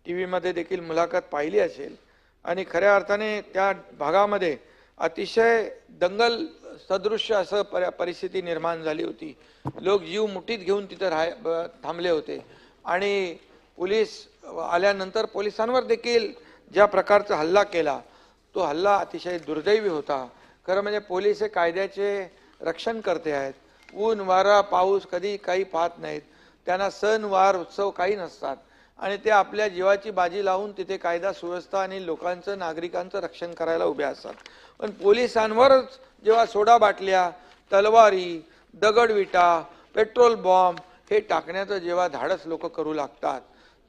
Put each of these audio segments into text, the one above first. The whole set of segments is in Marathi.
टीव्हीमध्ये देखील मुलाखत पाहिली असेल आणि खऱ्या अर्थाने त्या भागामध्ये अतिशय दंगल सदृश्य असं परिस्थिती निर्माण झाली होती। लोक जीव मुठीत घेऊन तिथे थांबले होते आणि पोलीस आल्यानंतर पोलिसांवर देखील ज्या प्रकारचा हल्ला केला तो हल्ला अतिशय दुर्दैवी होता। खरं म्हणजे पोलीस हे कायद्याचे रक्षण करते आहेत। ऊन वारा पाऊस कधी काही पाहत नाहीत, त्यांना सण वार उत्सव काही नसतात आणि ते आपल्या जीवाची बाजी लावून तिथे कायदा सुव्यवस्था आणि लोकांचं नागरिकांचं रक्षण करायला उभे असतात। पण पोलिसांवरच जेव्हा सोडा बाटल्या, तलवारी, दगडविटा, पेट्रोल बॉम्ब हे टाकण्याचं जेव्हा धाडस लोक करू लागतात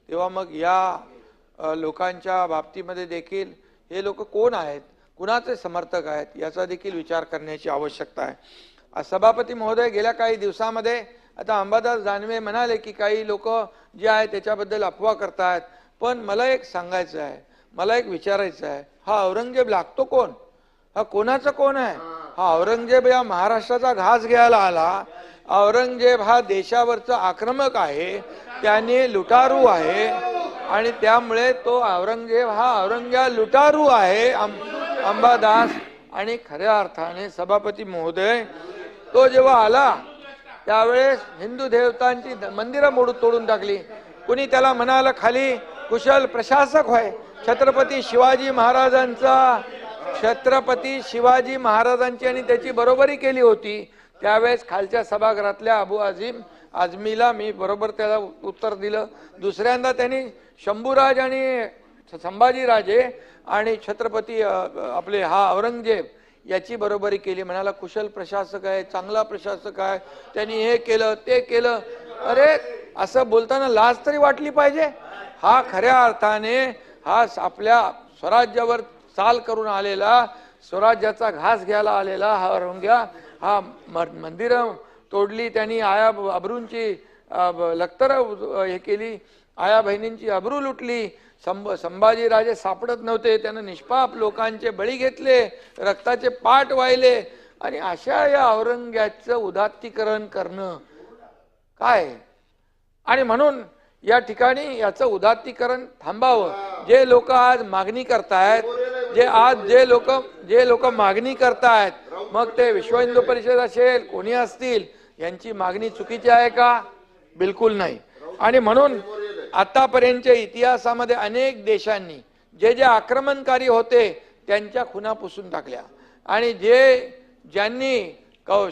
तेव्हा मग या लोकांच्या बाबतीमध्ये देखील हे लोक कोण आहेत, कुणाचे समर्थक आहेत याचा देखील विचार करण्याची आवश्यकता आहे। सभापती महोदय, गेल्या काही दिवसामध्ये आता अंबादास दानवे म्हणाले की काही लोक जे आहेत त्याच्याबद्दल अफवा करतात, पण मला एक सांगायचं आहे, मला एक विचारायचं आहे, हा औरंगजेब लागतो कोण? हा कोणाचा कोण आहे? हा औरंगजेब या महाराष्ट्राचा घास घ्यायला आला। औरंगजेब हा देशावरचा आक्रमक आहे, त्याने लुटारू आहे आणि त्यामुळे तो औरंगजेब हा औरंग्या लुटारू आहे अंबादास। आणि खऱ्या अर्थाने सभापती महोदय तो जेव्हा आला त्यावेळेस हिंदू देवतांची मंदिरं तोडून टाकली। कुणी त्याला म्हणाला खाली कुशल प्रशासक होय। छत्रपती शिवाजी महाराजांची आणि त्याची बरोबरी केली होती। त्यावेळेस खालच्या सभागृहातल्या अबू आझमीला मी बरोबर त्याला उत्तर दिलं। दुसऱ्यांदा त्यांनी शंभूराज आणि संभाजीराजे आणि छत्रपती आपले हा औरंगजेब याची बरोबरी केली। म्हणाला कुशल प्रशासक आहे, चांगला प्रशासक आहे, त्यांनी हे केलं ते केलं। अरे असं बोलताना लाज तरी वाटली पाहिजे। हा खऱ्या अर्थाने हा आपल्या स्वराज्यावर चाल करून आलेला, स्वराज्याचा घास घ्यायला आलेला हा औरंग्या हा मंदिरं तोडली, त्यांनी आया अब्रूंची लखतर हे केली, आया बहिणींची अब्रू लुटली। संभाजीराजे सापडत नव्हते, त्यानं निष्पाप लोकांचे बळी घेतले, रक्ताचे पाट वाहिले आणि अशा या औरंग्याचं उदात्तीकरण करणं काय? आणि म्हणून या ठिकाणी याचं उदात्तीकरण थांबावं। जे लोक आज मागणी करतायत, जे लोक मागणी करतायत, मग ते विश्व हिंदू परिषद असेल कोणी असतील, यांची मागणी चुकीची आहे का? बिलकुल नाही। आणि म्हणून आतापर्यंतच्या इतिहासामध्ये अनेक देशांनी जे जे आक्रमणकारी होते त्यांच्या खुणा पुसून टाकल्या आणि ज्यांनी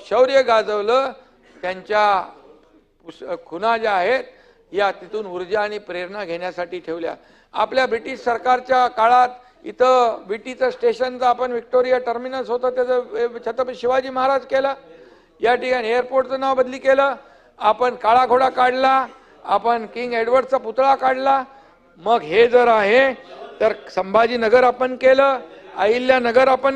शौर्य गाजवलं त्यांच्या खुणा ज्या आहेत या तिथून ऊर्जा आणि प्रेरणा घेण्यासाठी ठेवल्या। आपल्या ब्रिटिश सरकारच्या काळात इथं बीटीचं स्टेशनचं आपण व्हिक्टोरिया टर्मिनस होतं त्याचं छत्रपती शिवाजी महाराज केलं। या ठिकाणी एअरपोर्टचं नाव बदली केलं, आपण काळा घोडा काढला, आपण किंग एडवर्डचा पुतळा काढला। मग हे जर आहे तर संभाजीनगर आपण केलं, अहिल्यानगर आपण